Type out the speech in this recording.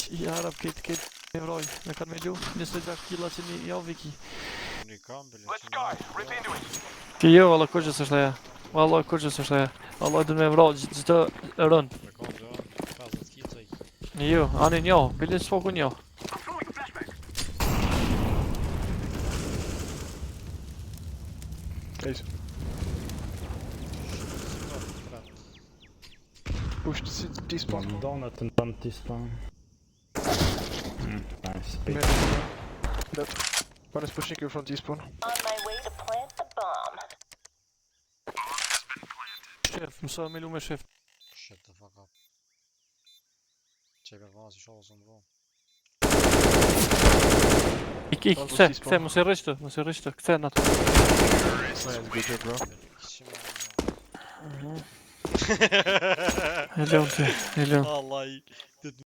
I Arab këtë me vroj, me kanë me lu 26 kila që një jo viki. Një kambële Let's go. Rip into it. Ti jo, valla kurgjës është aja. Valla kurgjës është aja. Valla du me vroj gjithë rënd. Me kambë dhe 50 kica i. Jo, ani njo, bilin s'foku njo. I'm throwing a flashback. Case. Push to despawn. One donut and one T-spawn. Nice. Big. Dead. One is pushing you from despawn. On my way to plant the bomb. Shef, mësa me lu me shef. Shut the fuck up. Qebe vazi shohë së më vo. Ik, kthe, mos e rrishtë, kthe në ato. Nice, good job, bro. E leon ti, e leon. Allah i.